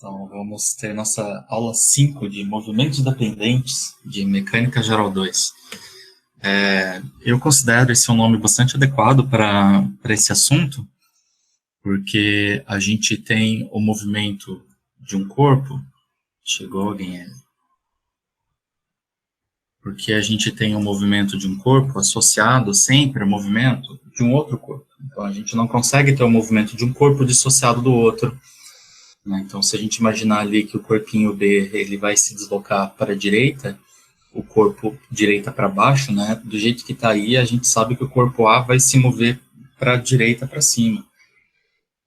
Então, vamos ter nossa aula 5 de movimentos dependentes de mecânica geral 2. Eu considero esse um nome bastante adequado para esse assunto, porque a gente tem o movimento de um corpo. Chegou alguém aí? Porque a gente tem o movimento de um corpo associado sempre ao movimento de um outro corpo. Então, a gente não consegue ter o movimento de um corpo dissociado do outro. Então, se a gente imaginar ali que o corpinho B ele vai se deslocar para a direita, o corpo direita para baixo, né? Do jeito que está aí, a gente sabe que o corpo A vai se mover para a direita para cima.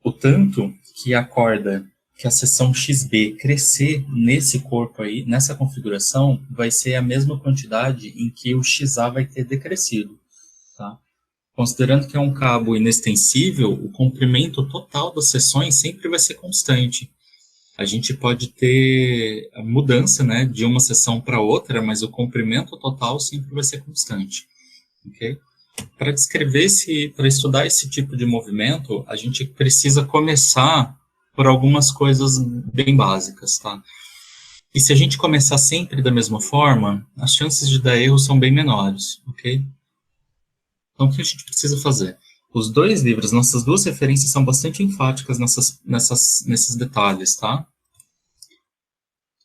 O tanto que a corda, que a seção XB crescer nesse corpo aí, nessa configuração, vai ser a mesma quantidade em que o XA vai ter decrescido, tá? Considerando que é um cabo inextensível, o comprimento total das seções sempre vai ser constante. A gente pode ter a mudança, né, de uma seção para outra, mas o comprimento total sempre vai ser constante. Okay? Para estudar esse tipo de movimento, a gente precisa começar por algumas coisas bem básicas, tá? E se a gente começar sempre da mesma forma, as chances de dar erro são bem menores, ok? Então, o que a gente precisa fazer? Os dois livros, nossas duas referências são bastante enfáticas nesses detalhes, tá?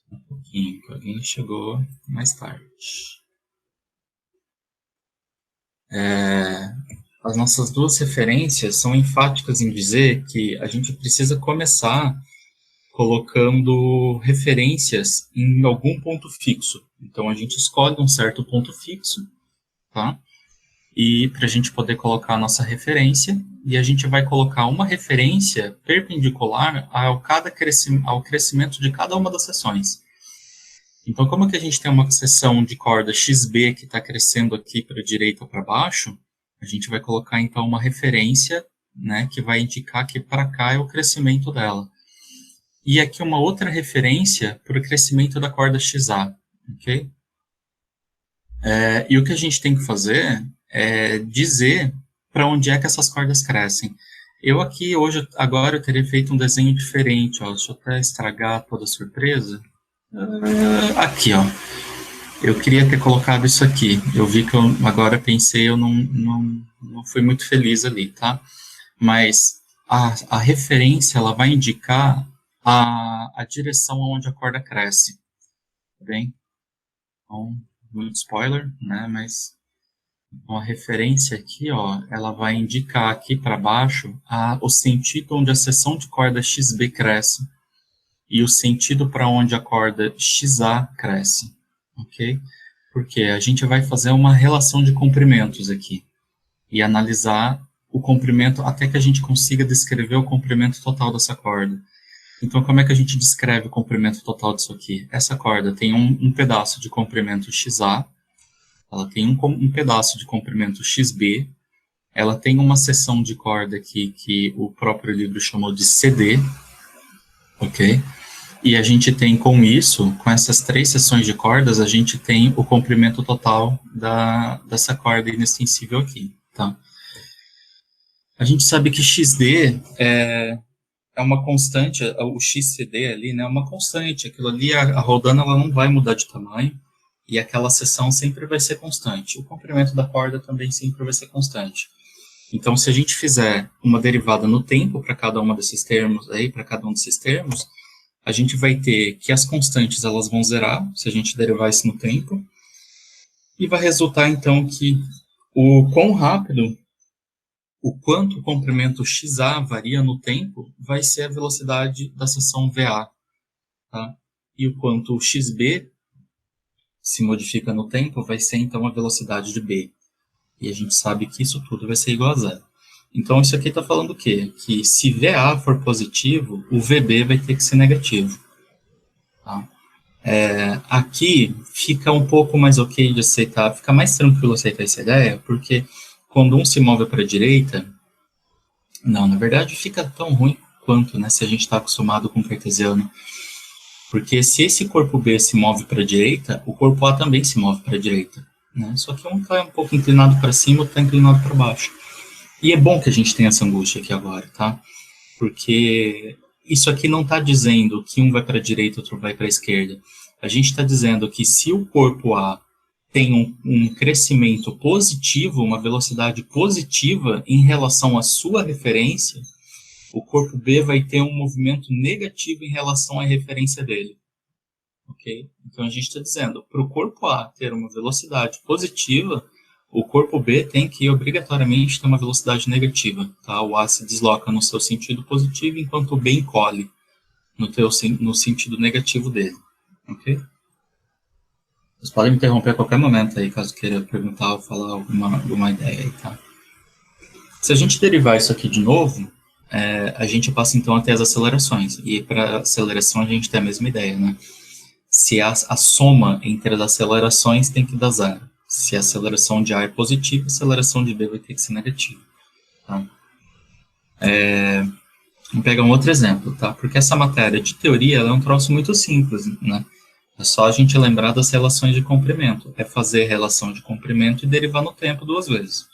Um pouquinho, que alguém chegou mais tarde. As nossas duas referências são enfáticas em dizer que a gente precisa começar colocando referências em algum ponto fixo. Então, a gente escolhe um certo ponto fixo, tá? E para a gente poder colocar a nossa referência, e a gente vai colocar uma referência perpendicular ao crescimento de cada uma das seções. Então, como que a gente tem uma seção de corda XB que está crescendo aqui para a direita ou para baixo, a gente vai colocar então uma referência, né, que vai indicar que para cá é o crescimento dela. E aqui uma outra referência para o crescimento da corda XA, ok? E o que a gente tem que fazer é dizer para onde é que essas cordas crescem. Eu aqui, agora, eu teria feito um desenho diferente, ó. Deixa eu até estragar toda a surpresa. Aqui, ó. Eu queria ter colocado isso aqui. Eu vi que agora pensei, eu não fui muito feliz ali, tá? Mas a referência, ela vai indicar a direção onde a corda cresce. Tá bem? Então, muito spoiler, né? Mas então, a referência aqui, ó, ela vai indicar aqui para baixo o sentido onde a seção de corda XB cresce e o sentido para onde a corda XA cresce, ok? Porque a gente vai fazer uma relação de comprimentos aqui e analisar o comprimento até que a gente consiga descrever o comprimento total dessa corda. Então, como é que a gente descreve o comprimento total disso aqui? Essa corda tem um pedaço de comprimento XA, ela tem um pedaço de comprimento XB, ela tem uma seção de corda aqui que o próprio livro chamou de CD, ok? E a gente tem com isso, com essas 3 seções de cordas, a gente tem o comprimento total dessa corda inextensível aqui, tá? A gente sabe que XD é uma constante, o XCD ali, né, é uma constante, aquilo ali, a rodana, ela não vai mudar de tamanho, e aquela seção sempre vai ser constante. O comprimento da corda também sempre vai ser constante. Então, se a gente fizer uma derivada no tempo para cada uma desses termos aí, para cada um desses termos, a gente vai ter que as constantes elas vão zerar, se a gente derivar isso no tempo, e vai resultar então que o quão rápido, o quanto o comprimento XA varia no tempo, vai ser a velocidade da seção VA, tá? E o quanto o XB se modifica no tempo, vai ser então a velocidade de B. E a gente sabe que isso tudo vai ser igual a zero. Então, isso aqui está falando o quê? Que se VA for positivo, o VB vai ter que ser negativo. Tá? Aqui fica um pouco mais ok de aceitar, fica mais tranquilo aceitar essa ideia, porque quando um se move para a direita, não, na verdade fica tão ruim quanto, né, se a gente está acostumado com cartesiano. Porque se esse corpo B se move para a direita, o corpo A também se move para a direita. Né? Só que um está um pouco inclinado para cima, o outro está inclinado para baixo. E é bom que a gente tenha essa angústia aqui agora, tá? Porque isso aqui não está dizendo que um vai para a direita e outro vai para a esquerda. A gente está dizendo que se o corpo A tem um crescimento positivo, uma velocidade positiva em relação à sua referência, o corpo B vai ter um movimento negativo em relação à referência dele. Ok? Então a gente está dizendo, para o corpo A ter uma velocidade positiva, o corpo B tem que obrigatoriamente ter uma velocidade negativa. Tá? O A se desloca no seu sentido positivo, enquanto o B encolhe no sentido negativo dele. Ok? Vocês podem me interromper a qualquer momento aí, caso queira perguntar ou falar alguma ideia aí, tá? Se a gente derivar isso aqui de novo, a gente passa então a ter as acelerações. E para aceleração a gente tem a mesma ideia, né? Se a soma entre as acelerações tem que dar zero. Se a aceleração de A é positiva, a aceleração de B vai ter que ser negativa. Tá? Vamos pegar um outro exemplo, tá? Porque essa matéria de teoria ela é um troço muito simples, né? É só a gente lembrar das relações de comprimento. É fazer relação de comprimento e derivar no tempo duas vezes.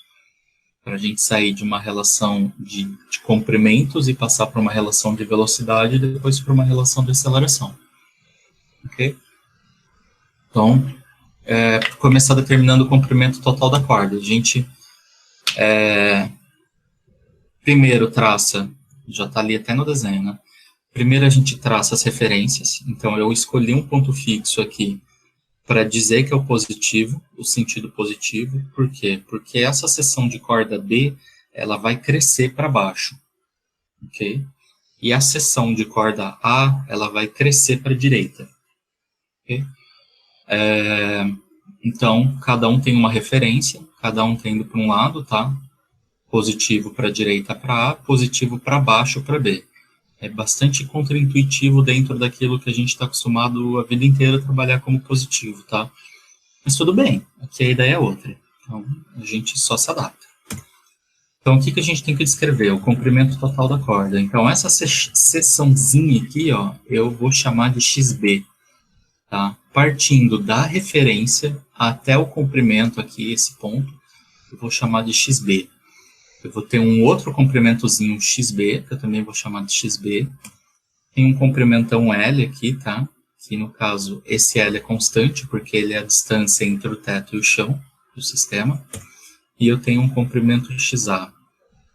Para a gente sair de uma relação de comprimentos e passar para uma relação de velocidade e depois para uma relação de aceleração. Ok? Então, começar determinando o comprimento total da corda. A gente primeiro traça, já está ali até no desenho, né? Primeiro a gente traça as referências. Então, eu escolhi um ponto fixo aqui para dizer que é o positivo, o sentido positivo. Por quê? Porque essa seção de corda B, ela vai crescer para baixo. Ok? E a seção de corda A, ela vai crescer para a direita. Ok? Então, cada um tem uma referência, cada um tendo para um lado, tá? Positivo para a direita para A, positivo para baixo para B. É bastante contraintuitivo dentro daquilo que a gente está acostumado a vida inteira a trabalhar como positivo, tá? Mas tudo bem, aqui a ideia é outra. Então, a gente só se adapta. Então, o que a gente tem que descrever? O comprimento total da corda. Então, essa seçãozinha aqui, ó, eu vou chamar de XB. Tá? Partindo da referência até o comprimento aqui, esse ponto, eu vou chamar de XB. Eu vou ter um outro comprimentozinho XB, que eu também vou chamar de XB. Tem um comprimentão L aqui, tá? Que no caso, esse L é constante, porque ele é a distância entre o teto e o chão do sistema. E eu tenho um comprimento XA.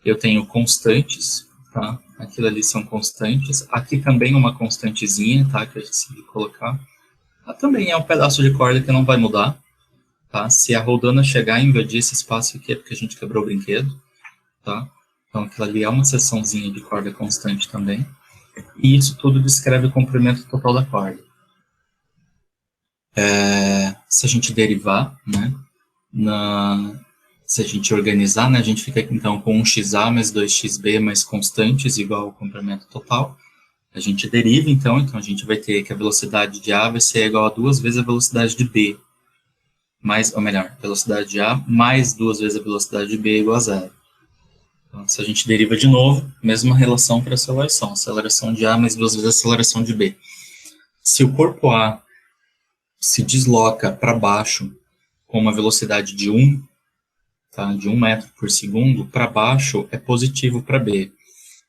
Eu tenho constantes, tá? Aquilo ali são constantes. Aqui também uma constantezinha, tá? Que eu esqueci de colocar. Também é um pedaço de corda que não vai mudar, tá? Se a roldana chegar e invadir esse espaço aqui é porque a gente quebrou o brinquedo, tá? Então aquilo ali é uma seçãozinha de corda constante também. E isso tudo descreve o comprimento total da corda. Se a gente derivar, né? Se a gente organizar, né? A gente fica então com 1xa mais 2xb mais constantes igual ao comprimento total. A gente deriva, então a gente vai ter que a velocidade de A vai ser igual a 2 vezes a velocidade de B. Ou melhor, velocidade de A mais 2 vezes a velocidade de B igual a zero. Então, se a gente deriva de novo, mesma relação para aceleração. Aceleração de A mais 2 vezes a aceleração de B. Se o corpo A se desloca para baixo com uma velocidade de 1, tá, de 1 metro por segundo, para baixo é positivo para B.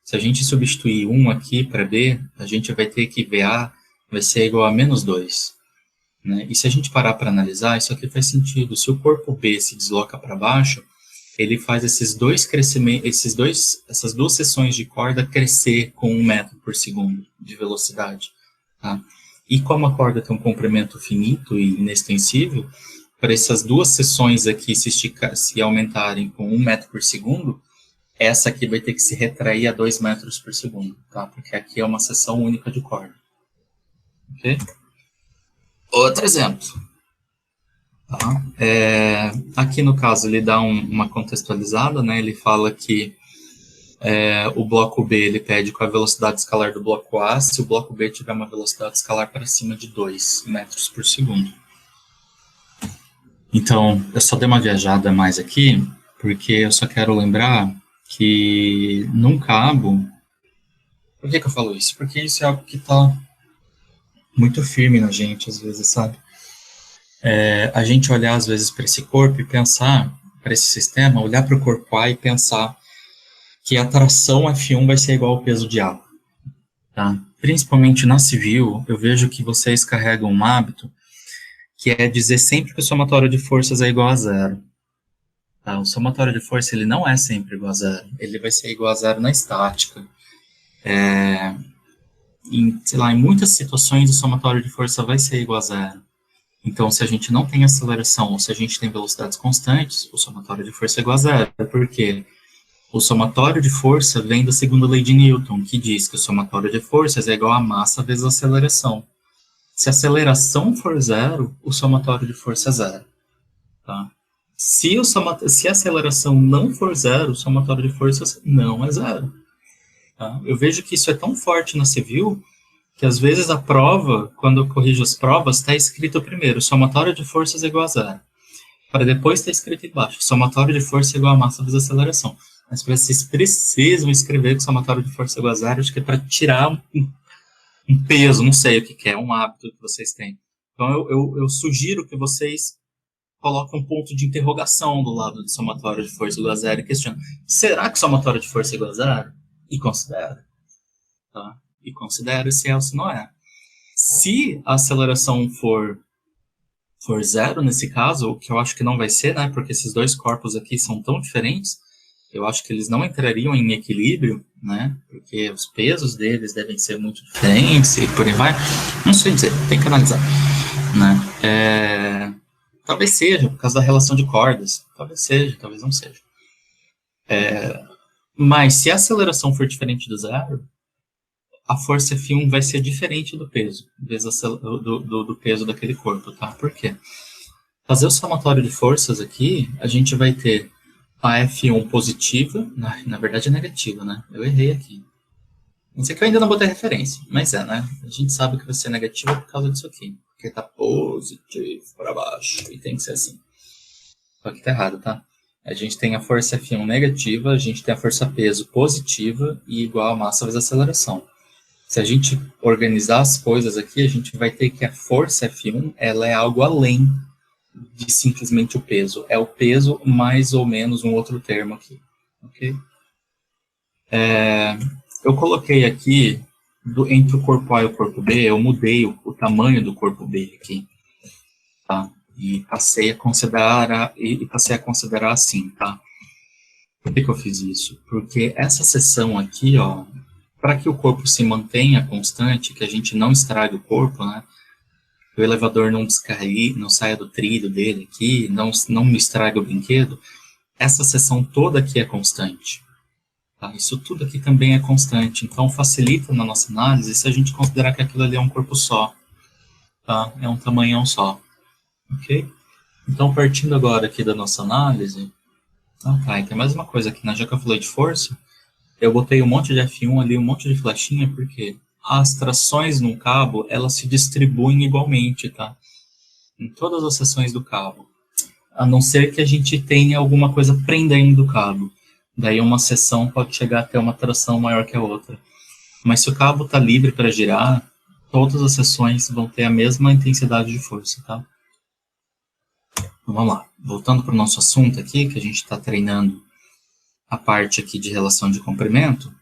Se a gente substituir 1 aqui para B, a gente vai ter que VA vai ser igual a menos 2. Né? E se a gente parar para analisar, isso aqui faz sentido. Se o corpo B se desloca para baixo, ele faz esses dois crescimentos, essas duas seções de corda crescer com 1 metro por segundo de velocidade. Tá? E como a corda tem um comprimento finito e inextensível, para essas duas seções aqui se aumentarem com 1 metro por segundo, essa aqui vai ter que se retrair a 2 metros por segundo, tá? Porque aqui é uma seção única de corda. Ok? Outro exemplo. Tá? Aqui no caso ele dá uma contextualizada, né? Ele fala que o bloco B ele pede com a velocidade escalar do bloco A, se o bloco B tiver uma velocidade escalar para cima de 2 metros por segundo. Então, eu só dei uma viajada mais aqui, porque eu só quero lembrar que num cabo... Por que eu falo isso? Porque isso é algo que está muito firme na gente, às vezes, sabe? A gente olhar, às vezes, para esse corpo e pensar, para esse sistema, olhar para o corpo A e pensar que a tração F1 vai ser igual ao peso de A. tá? Principalmente na civil, eu vejo que vocês carregam um hábito que é dizer sempre que o somatório de forças é igual a zero. Tá? O somatório de força ele não é sempre igual a zero. Ele vai ser igual a zero na estática. Sei lá, em muitas situações o somatório de força vai ser igual a zero. Então, se a gente não tem aceleração ou se a gente tem velocidades constantes, o somatório de força é igual a zero. Por quê? O somatório de força vem da segunda lei de Newton, que diz que o somatório de forças é igual a massa vezes a aceleração. Se a aceleração for zero, o somatório de força é zero. Tá? Se a aceleração não for zero, o somatório de forças não é zero. Tá? Eu vejo que isso é tão forte na civil que às vezes a prova, quando eu corrijo as provas, está escrito primeiro, somatório de forças é igual a zero. Para depois estar escrito embaixo, somatório de força é igual a massa vezes a aceleração. Mas vocês precisam escrever que o somatório de força é igual a zero, acho que é para tirar um peso, não sei o que é, um hábito que vocês têm. Então eu sugiro que vocês coloquem um ponto de interrogação do lado do somatório de força igual a zero e questionem, será que o somatório de força é igual a zero? E considera. Tá? E considera se é ou se não é. Se a aceleração for zero nesse caso, o que eu acho que não vai ser, né, porque esses dois corpos aqui são tão diferentes, eu acho que eles não entrariam em equilíbrio, né, porque os pesos deles devem ser muito diferentes e por aí vai. Não sei dizer, tem que analisar, né. Talvez seja, por causa da relação de cordas, talvez seja, talvez não seja. Mas se a aceleração for diferente do zero, a força F1 vai ser diferente do peso, do peso daquele corpo, tá? Por quê? Fazer o somatório de forças aqui, a gente vai ter a F1 positiva, na verdade é negativa, né? Eu errei aqui. Não sei que eu ainda não botei referência, mas né? A gente sabe que vai ser negativa por causa disso aqui, porque tá positivo para baixo, e tem que ser assim. Só que tá errado, tá? A gente tem a força F1 negativa, a gente tem a força peso positiva e igual a massa vezes a aceleração. Se a gente organizar as coisas aqui, a gente vai ter que a força F1 ela é algo além de simplesmente o peso. É o peso mais ou menos um outro termo aqui. Ok? Eu coloquei aqui, entre o corpo A e o corpo B, eu mudei o tamanho do corpo B aqui. Tá? E passei a considerar assim, tá? Por que eu fiz isso? Porque essa seção aqui, ó, para que o corpo se mantenha constante, que a gente não estrague o corpo, né? Que o elevador não descarregue, não saia do trilho dele aqui, não me estrague o brinquedo, essa seção toda aqui é constante. Tá? Isso tudo aqui também é constante, então facilita na nossa análise se a gente considerar que aquilo ali é um corpo só, tá? É um tamanhão só. Ok? Então, partindo agora aqui da nossa análise, tá, e tem mais uma coisa aqui, né? Já que eu falei de força, eu botei um monte de F1 ali, um monte de flechinha, porque as trações no cabo, elas se distribuem igualmente, tá? Em todas as seções do cabo. A não ser que a gente tenha alguma coisa prendendo o cabo. Daí uma seção pode chegar até uma tração maior que a outra. Mas se o cabo está livre para girar, todas as seções vão ter a mesma intensidade de força, tá? Então, vamos lá. Voltando para o nosso assunto aqui, que a gente está treinando a parte aqui de relação de comprimento,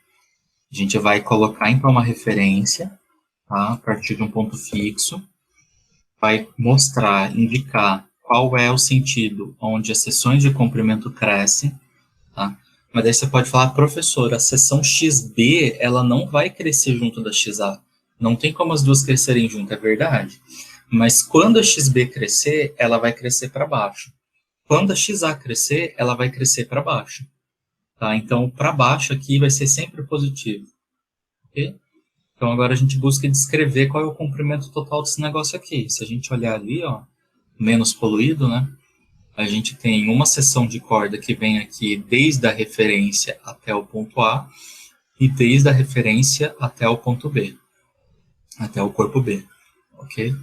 a gente vai colocar então uma referência, tá? A partir de um ponto fixo, vai mostrar, indicar qual é o sentido onde as seções de comprimento crescem, tá? Mas daí você pode falar, professor, a seção XB, ela não vai crescer junto da XA. Não tem como as duas crescerem junto, é verdade. Mas quando a XB crescer, ela vai crescer para baixo. Quando a XA crescer, ela vai crescer para baixo. Tá? Então, para baixo aqui vai ser sempre positivo. Okay? Então, agora a gente busca descrever qual é o comprimento total desse negócio aqui. Se a gente olhar ali, ó, menos poluído, né? A gente tem uma seção de corda que vem aqui desde a referência até o ponto A e desde a referência até o ponto B, até o corpo B, ok?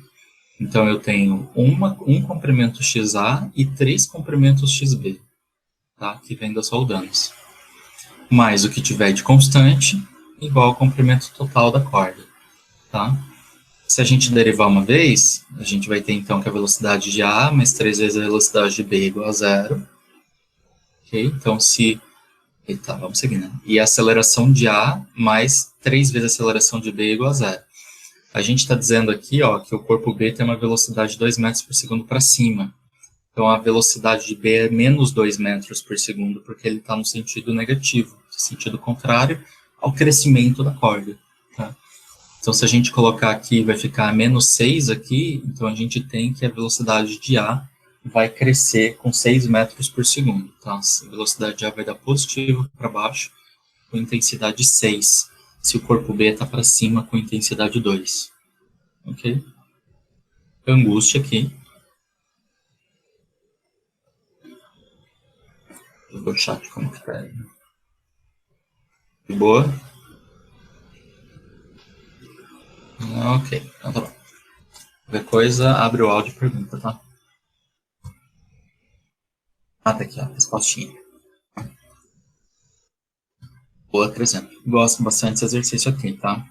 Então, eu tenho um comprimento XA e 3 comprimentos XB, tá? Que vem das roldanas. Mais o que tiver de constante, igual ao comprimento total da corda, tá? Se a gente derivar uma vez, a gente vai ter então que a velocidade de A mais 3 vezes a velocidade de B é igual a zero. Okay? Então, se Eita, vamos seguir, né? E a aceleração de A mais 3 vezes a aceleração de B é igual a zero. A gente está dizendo aqui, ó, que o corpo B tem uma velocidade de 2 metros por segundo para cima. Então, a velocidade de B é menos 2 metros por segundo, porque ele está no sentido negativo, no sentido contrário ao crescimento da corda. Tá? Então, se a gente colocar aqui, vai ficar menos 6 aqui, então a gente tem que a velocidade de A vai crescer com 6 metros por segundo. Então, a velocidade de A vai dar positivo para baixo, com intensidade 6, se o corpo B está para cima, com intensidade 2. Ok? Angústia aqui. Eu vou chat como que tá. De boa? Ok, então tá bom. Qualquer coisa, abre o áudio e pergunta, tá? Ah, tá aqui, ó, respostinha. Outro exemplo. Gosto bastante desse exercício aqui, tá?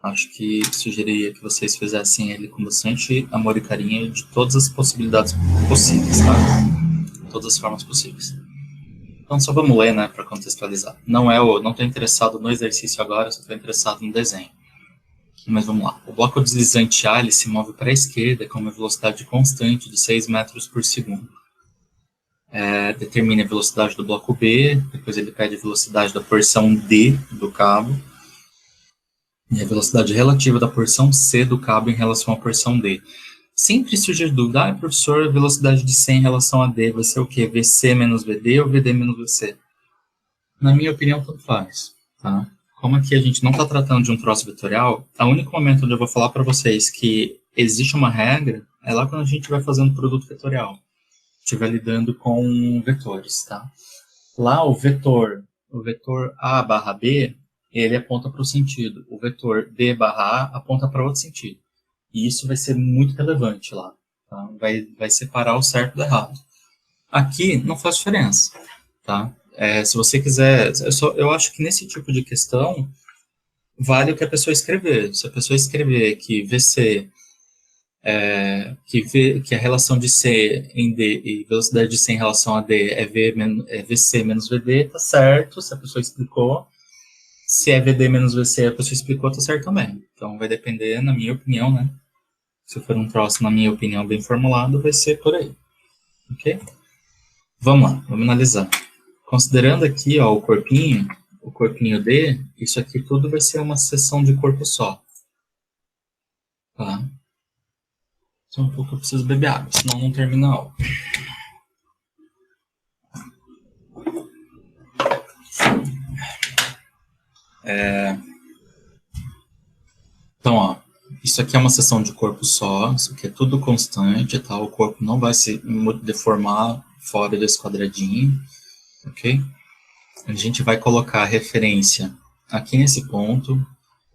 Acho que sugeriria que vocês fizessem ele com bastante amor e carinho de todas as possibilidades possíveis, tá? Todas as formas possíveis. Então, só vamos ler, né, para contextualizar. Não estou interessado no exercício agora, só estou interessado no desenho. Mas vamos lá. O bloco deslizante A ele se move para a esquerda com uma velocidade constante de 6 metros por segundo. Determine a velocidade do bloco B, depois ele pede a velocidade da porção D do cabo, e a velocidade relativa da porção C do cabo em relação à porção D. Sempre surge dúvida, professor, a velocidade de C em relação a D vai ser o quê? VC menos VD ou VD menos VC? Na minha opinião, tanto faz, tá? Como aqui a gente não está tratando de um troço vetorial, o único momento onde eu vou falar para vocês que existe uma regra é lá quando a gente vai fazendo produto vetorial, estiver lidando com vetores, tá? Lá o vetor A barra B, ele aponta para o sentido, o vetor D barra A aponta para outro sentido. E isso vai ser muito relevante lá, tá? Vai separar o certo do errado. Aqui não faz diferença, tá? Se você quiser, eu acho que nesse tipo de questão, vale o que a pessoa escrever. Se a pessoa escrever que VC, que a relação de C em D e velocidade de C em relação a D é VC menos VD, tá certo, se a pessoa explicou. Se é VD menos VC, a pessoa explicou, tá certo também. Então, vai depender, na minha opinião, né? Se for um troço, na minha opinião, bem formulado, vai ser por aí. Ok? Vamos lá, vamos analisar. Considerando aqui, ó, o corpinho D, isso aqui tudo vai ser uma seção de corpo só. Tá? Só um pouco eu preciso beber água, senão não termina a aula. Então, ó, isso aqui é uma seção de corpo só, isso aqui é tudo constante, tá? O corpo não vai se deformar fora desse quadradinho, ok? A gente vai colocar a referência aqui nesse ponto.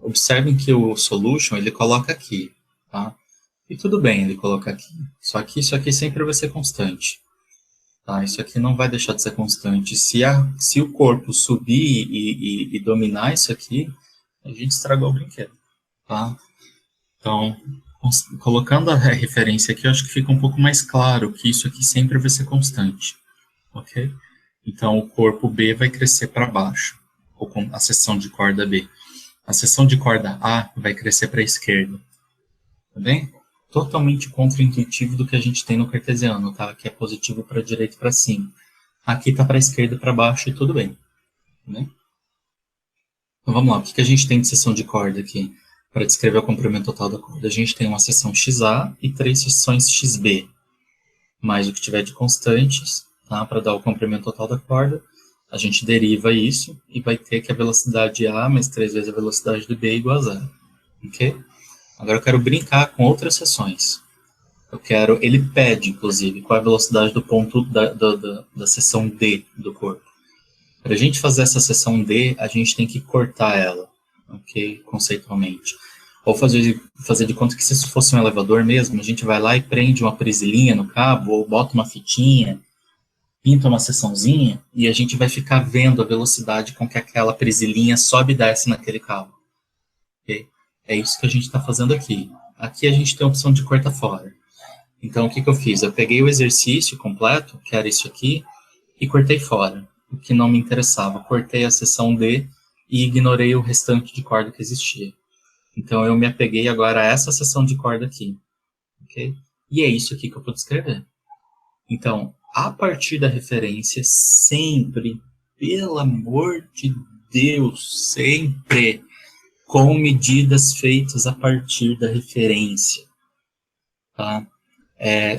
Observem que o solution, ele coloca aqui, tá? E tudo bem ele colocar aqui. Só que isso aqui sempre vai ser constante. Tá? Isso aqui não vai deixar de ser constante. Se o corpo subir e dominar isso aqui, a gente estragou o brinquedo. Tá? Então, colocando a referência aqui, eu acho que fica um pouco mais claro que isso aqui sempre vai ser constante. Ok? Então, o corpo B vai crescer para baixo, ou com a seção de corda B. A seção de corda A vai crescer para a esquerda. Tá bem? Totalmente contra-intuitivo do que a gente tem no cartesiano, tá? Que é positivo para a direita e para cima. Aqui está para a esquerda e para baixo e tudo bem. Tá bem? Então, vamos lá. O que a gente tem de seção de corda aqui? Para descrever o comprimento total da corda, a gente tem uma seção XA e 3 seções XB, mais o que tiver de constantes, tá? Para dar o comprimento total da corda, a gente deriva isso e vai ter que a velocidade A mais 3 vezes a velocidade de B é igual a zero. Ok? Agora eu quero brincar com outras seções. Ele pede, inclusive, qual é a velocidade do ponto da seção D do corpo. Para a gente fazer essa seção D, a gente tem que cortar ela, ok? Conceitualmente. Ou fazer de conta que se isso fosse um elevador mesmo, a gente vai lá e prende uma presilinha no cabo, ou bota uma fitinha, pinta uma seçãozinha, e a gente vai ficar vendo a velocidade com que aquela presilinha sobe e desce naquele cabo. Ok? É isso que a gente está fazendo aqui. Aqui a gente tem a opção de cortar fora. Então, o que eu fiz? Eu peguei o exercício completo, que era isso aqui, e cortei fora. o que não me interessava. Cortei a seção D e ignorei o restante de corda que existia. Então, eu me apeguei agora a essa seção de corda aqui. Okay? E é isso aqui que eu vou descrever. Então, a partir da referência, sempre, pelo amor de Deus, sempre com medidas feitas a partir da referência. Tá?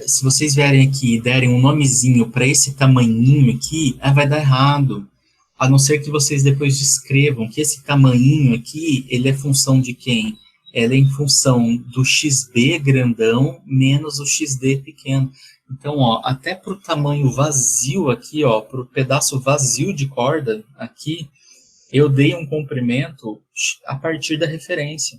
Se vocês vierem aqui e derem um nomezinho para esse tamanhinho aqui, vai dar errado. A não ser que vocês depois descrevam que esse tamanhinho aqui, ele é função de quem? Ela é em função do XB grandão menos o XD pequeno. Então, ó, até para o tamanho vazio aqui, ó, para o pedaço vazio de corda aqui, eu dei um comprimento a partir da referência.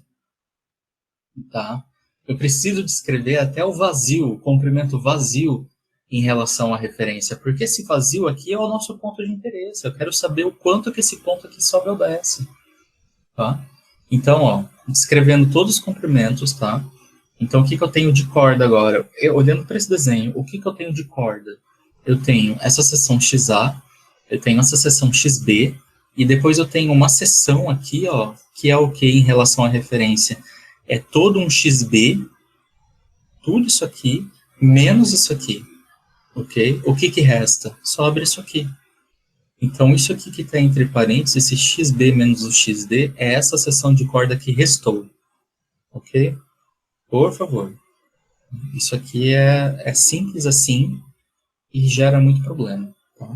Tá? Eu preciso descrever até o vazio, o comprimento vazio em relação à referência, porque esse vazio aqui é o nosso ponto de interesse. Eu quero saber o quanto que esse ponto aqui sobe ou desce. Tá? Então, ó, descrevendo todos os comprimentos, tá? Então, o que eu tenho de corda agora? Olhando para esse desenho, o que eu tenho de corda? Eu tenho essa seção XA, eu tenho essa seção XB, e depois eu tenho uma seção aqui, ó, que é o que em relação à referência? É todo um XB, tudo isso aqui, menos isso aqui, ok? O que resta? Sobra isso aqui. Então, isso aqui que está entre parênteses, esse XB menos o XD, é essa seção de corda que restou, ok? Por favor. Isso aqui é simples assim e gera muito problema, tá?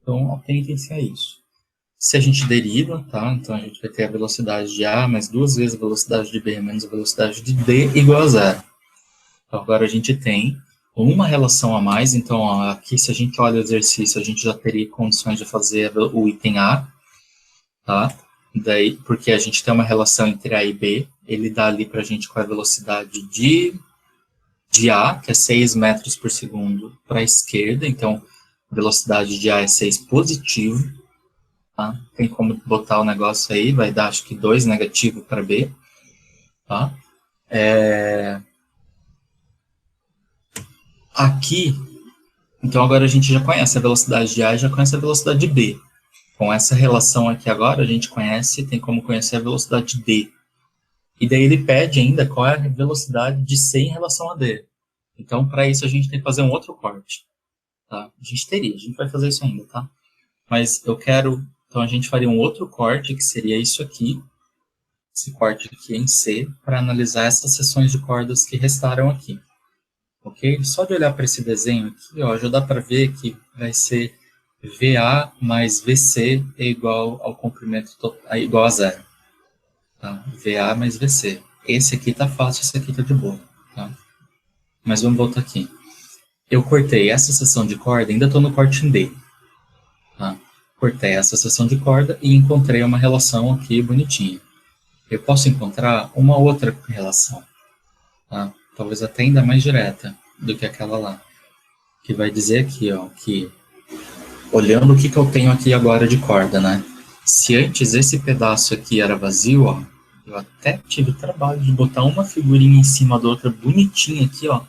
Então, atentem-se a isso. Se a gente deriva, tá? Então, a gente vai ter a velocidade de A mais 2 vezes a velocidade de B menos a velocidade de D igual a zero. Então, agora a gente tem uma relação a mais. Então, ó, aqui, se a gente olha o exercício, a gente já teria condições de fazer o item A, tá? Daí, porque a gente tem uma relação entre A e B, ele dá ali para a gente com a velocidade de A, que é 6 metros por segundo para a esquerda. Então, a velocidade de A é 6 positivo. Tá? Tem como botar o negócio aí, vai dar acho que 2 negativo para B. Tá? Aqui, então agora a gente já conhece a velocidade de A e já conhece a velocidade de B. Com essa relação aqui agora, a gente tem como conhecer a velocidade de D. E daí ele pede ainda qual é a velocidade de C em relação a D. Então, para isso, a gente tem que fazer um outro corte. Tá? A gente vai fazer isso ainda, tá? Mas eu quero... Então, a gente faria um outro corte, que seria isso aqui. Esse corte aqui em C, para analisar essas seções de cordas que restaram aqui. Ok? Só de olhar para esse desenho aqui, ó, já dá para ver que vai ser VA mais VC é igual ao comprimento total, igual a zero. Tá? VA mais VC. Esse aqui tá fácil, esse aqui tá de boa. Tá? Mas vamos voltar aqui. Eu cortei essa seção de corda, ainda estou no corte em D. Tá? Cortei essa seção de corda e encontrei uma relação aqui bonitinha. Eu posso encontrar uma outra relação. Tá? Talvez até ainda mais direta do que aquela lá. Que vai dizer aqui, ó, que olhando o que eu tenho aqui agora de corda, né? Se antes esse pedaço aqui era vazio, ó, eu até tive o trabalho de botar uma figurinha em cima da outra bonitinha aqui, ó,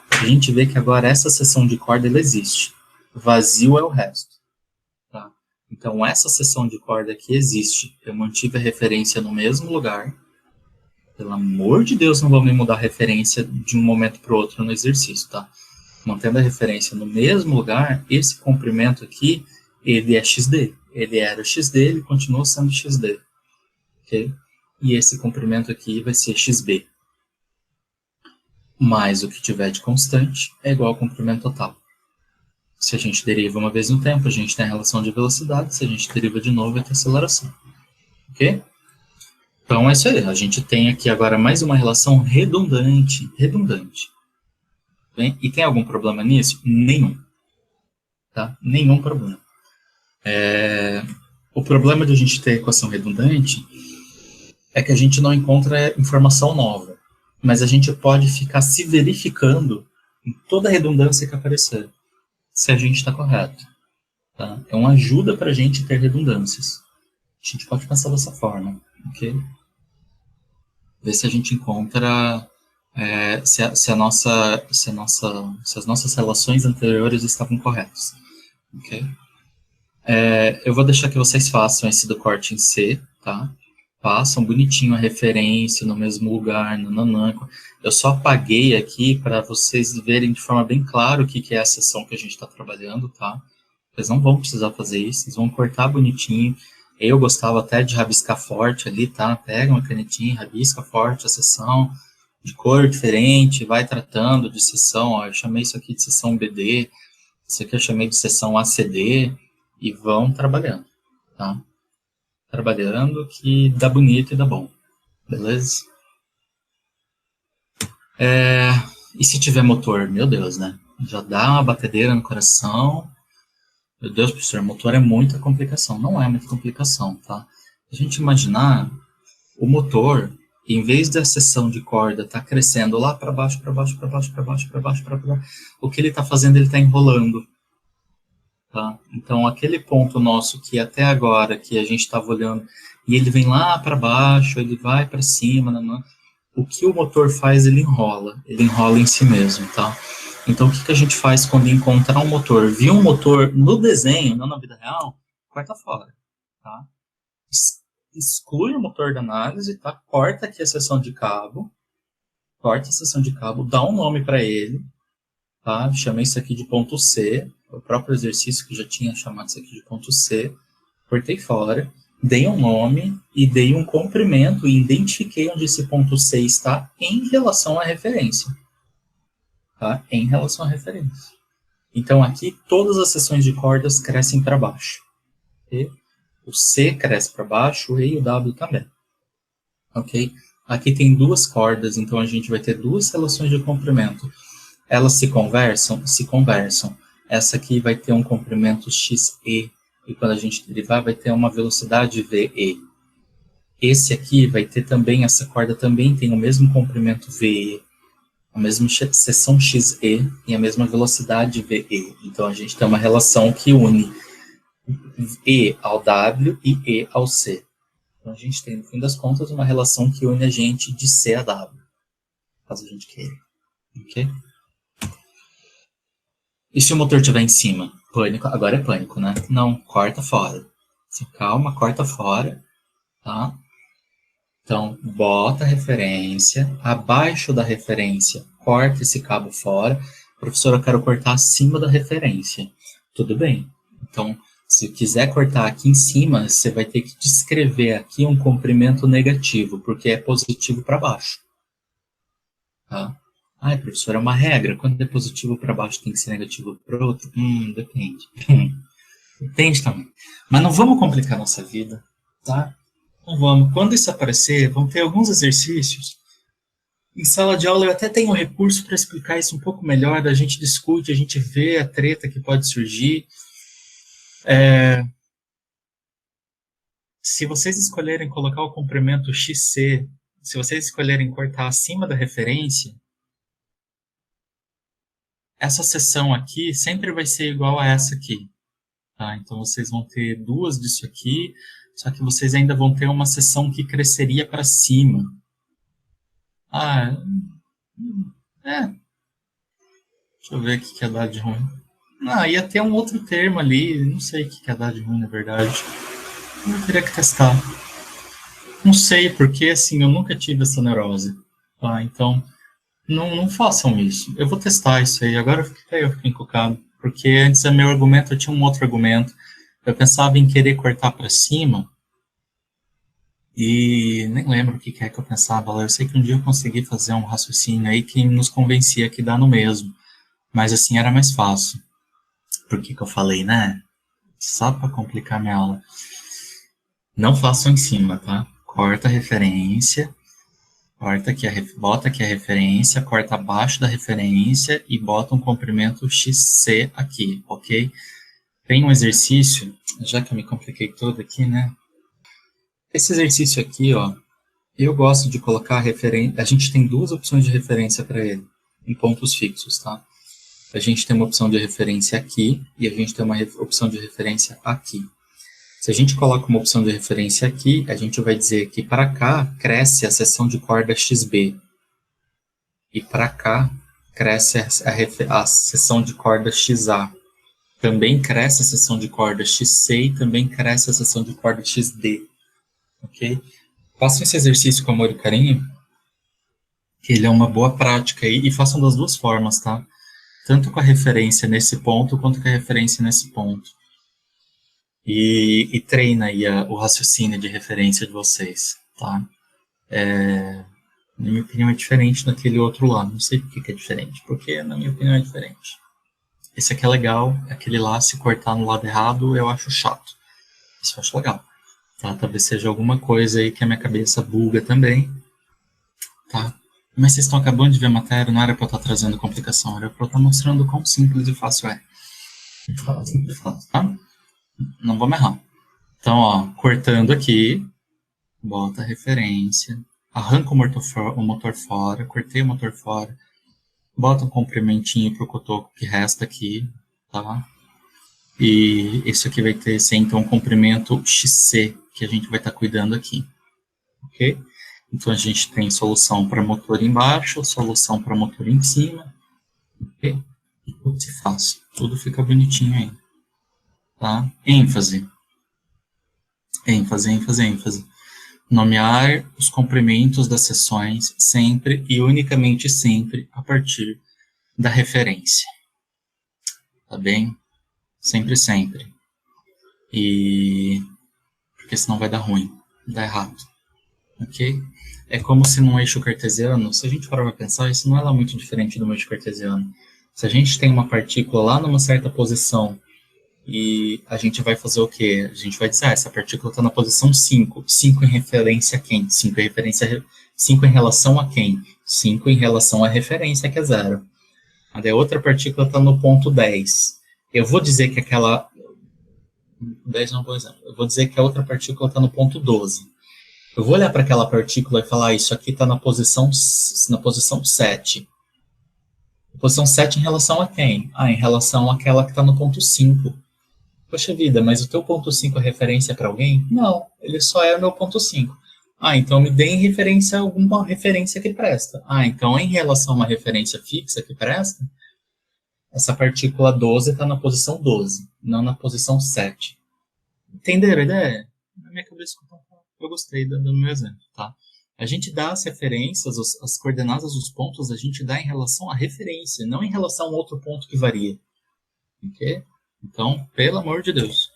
pra gente ver que agora essa seção de corda, ela existe. Vazio é o resto. Tá? Então, essa seção de corda aqui existe. Eu mantive a referência no mesmo lugar. Pelo amor de Deus, não vou me mudar a referência de um momento para o outro no exercício, tá? Mantendo a referência no mesmo lugar, esse comprimento aqui, ele é XD. Ele era XD, ele continua sendo XD. Ok? E esse comprimento aqui vai ser XB. Mais o que tiver de constante é igual ao comprimento total. Se a gente deriva uma vez no tempo, a gente tem a relação de velocidade. Se a gente deriva de novo, vai ter aceleração. Ok? Então, é isso aí. A gente tem aqui agora mais uma relação redundante. Redundante. Bem? E tem algum problema nisso? Nenhum. Tá? Nenhum problema. O problema de a gente ter equação redundante é que a gente não encontra informação nova. Mas a gente pode ficar se verificando em toda a redundância que aparecer. Se a gente está correto. Tá? É uma ajuda para a gente ter redundâncias. A gente pode pensar dessa forma. Ok? Ver se a gente encontra... se as nossas relações anteriores estavam corretas. Ok? Eu vou deixar que vocês façam esse do corte em C, tá? Façam bonitinho a referência no mesmo lugar, no nananco. Eu só apaguei aqui para vocês verem de forma bem clara o que é a seção que a gente está trabalhando, tá? Vocês não vão precisar fazer isso, vocês vão cortar bonitinho. Eu gostava até de rabiscar forte ali, tá? Pega uma canetinha, rabisca forte a seção, de cor diferente, vai tratando de seção, ó, eu chamei isso aqui de seção BD, isso aqui eu chamei de seção ACD, e vão trabalhando, tá? Trabalhando que dá bonito e dá bom, beleza? E se tiver motor, meu Deus, né? Já dá uma batedeira no coração. Meu Deus, professor, motor é muita complicação. Não é muita complicação, tá? A gente imaginar o motor, em vez da seção de corda estar crescendo lá para baixo, para baixo, para baixo, para baixo, para baixo, para baixo, o que ele está fazendo, ele está enrolando. Tá? Então, aquele ponto nosso que até agora, que a gente estava olhando, e ele vem lá para baixo, ele vai para cima, o que o motor faz, ele enrola em si mesmo, tá? Então, o que a gente faz quando encontrar um motor? Viu um motor no desenho, não na vida real, corta fora, tá? Exclui o motor da análise, tá? Corta aqui a seção de cabo, dá um nome para ele, tá? Chamei isso aqui de ponto C, o próprio exercício que já tinha chamado isso aqui de ponto C, cortei fora, dei um nome e dei um comprimento e identifiquei onde esse ponto C está em relação à referência. Tá? Em relação à referência. Então, aqui, todas as seções de cordas crescem para baixo. Okay? O C cresce para baixo, o E e o W também. Ok? Aqui tem duas cordas, então a gente vai ter duas relações de comprimento. Elas se conversam? Se conversam. Essa aqui vai ter um comprimento XE, e quando a gente derivar, vai ter uma velocidade VE. Esse aqui vai ter também, essa corda também tem o mesmo comprimento VE, a mesma seção XE e a mesma velocidade VE. Então, a gente tem uma relação que une E ao W e E ao C. Então, a gente tem, no fim das contas, uma relação que une a gente de C a W, caso a gente queira. Ok? E se o motor estiver em cima? Pânico. Agora é pânico, né? Não, corta fora. Se calma, corta fora. Tá? Então, bota a referência. Abaixo da referência, corta esse cabo fora. Professor, eu quero cortar acima da referência. Tudo bem. Então, se quiser cortar aqui em cima, você vai ter que descrever aqui um comprimento negativo, porque é positivo para baixo. Tá? Ai, professor, é uma regra. Quando é positivo para baixo, tem que ser negativo para o outro? Depende. Depende também. Mas não vamos complicar nossa vida, tá? Não vamos. Quando isso aparecer, vão ter alguns exercícios. Em sala de aula eu até tenho um recurso para explicar isso um pouco melhor. A gente discute, a gente vê a treta que pode surgir. Se vocês escolherem colocar o comprimento XC, se vocês escolherem cortar acima da referência, essa seção aqui sempre vai ser igual a essa aqui. Tá? Então, vocês vão ter duas disso aqui, só que vocês ainda vão ter uma seção que cresceria para cima. Deixa eu ver o que é dar de ruim. Ia ter um outro termo ali, não sei o que é dar de ruim, na verdade. Eu teria que testar. Não sei, porque assim, eu nunca tive essa neurose. Tá? Então, não façam isso. Eu vou testar isso aí. Agora eu fiquei encucado. Porque antes do meu argumento, eu tinha um outro argumento. Eu pensava em querer cortar para cima. E nem lembro o que é que eu pensava lá. Eu sei que um dia eu consegui fazer um raciocínio aí que nos convencia que dá no mesmo. Mas assim era mais fácil. Por que eu falei, né? Só para complicar minha aula. Não façam em cima, tá? Corta a referência. Bota aqui a referência, corta abaixo da referência e bota um comprimento XC aqui, ok? Tem um exercício, já que eu me compliquei todo aqui, né? Esse exercício aqui, ó, eu gosto de colocar a referência. A gente tem duas opções de referência para ele, em pontos fixos, tá? A gente tem uma opção de referência aqui e a gente tem uma opção de referência aqui. Se a gente coloca uma opção de referência aqui, a gente vai dizer que para cá cresce a seção de corda XB. E para cá cresce a seção de corda XA. também cresce a seção de corda XC e também cresce a seção de corda XD, ok? Façam esse exercício com amor e carinho, que ele é uma boa prática aí, e façam das duas formas, tá? Tanto com a referência nesse ponto, quanto com a referência nesse ponto. E treina aí o raciocínio de referência de vocês, tá? Na minha opinião, é diferente daquele outro lá. Não sei por que é diferente, porque na minha opinião é diferente. Esse aqui é legal, aquele lá, se cortar no lado errado, eu acho chato. Isso eu acho legal. Tá? Talvez seja alguma coisa aí que a minha cabeça buga também. Tá? Mas vocês estão acabando de ver a matéria, não era pra eu estar trazendo complicação, era pra eu estar mostrando o quão simples e fácil é. Tá? Não vamos errar. Então, ó, cortando aqui, bota a referência, arranca o motor fora, cortei o motor fora, bota um comprimentinho pro cotoco que resta aqui, tá? E isso aqui vai ter, ser, então, um comprimento XC, que a gente vai estar cuidando aqui, ok? Então, a gente tem solução para motor embaixo, solução para motor em cima, ok? E tudo se faz, tudo fica bonitinho aí, tá? ênfase, ênfase, ênfase, ênfase. Nomear os comprimentos das seções sempre e unicamente sempre a partir da referência. Tá bem? Sempre, sempre. E... porque senão vai dar ruim, dá errado. Ok? É como se num eixo cartesiano, se a gente parar para pensar, isso não é lá muito diferente do eixo cartesiano. Se a gente tem uma partícula lá numa certa posição e a gente vai fazer o quê? A gente vai dizer, essa partícula está na posição 5. 5 em referência a quem? 5 em relação a quem? 5 em relação à referência, que é 0. A outra partícula está no ponto 10. Eu vou dizer que aquela... 10 não é um bom exemplo. Eu vou dizer que a outra partícula está no ponto 12. Eu vou olhar para aquela partícula e falar, isso aqui está na posição 7. Posição 7 em relação a quem? Em relação àquela que está no ponto 5. Poxa vida, mas o teu ponto 5 é referência para alguém? Não, ele só é o meu ponto 5. Então me dê em referência alguma referência que presta. Então em relação a uma referência fixa que presta, essa partícula 12 está na posição 12, não na posição 7. Entenderam a ideia? Na minha cabeça eu gostei dando meu exemplo, tá? A gente dá as referências, as coordenadas dos pontos, a gente dá em relação à referência, não em relação a um outro ponto que varia. Ok? Então, pelo amor de Deus.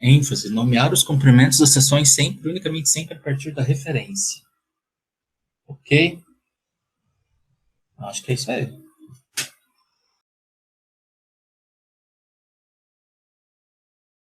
ênfase, nomear os comprimentos das seções sempre, unicamente sempre a partir da referência. Ok? Acho que é isso aí.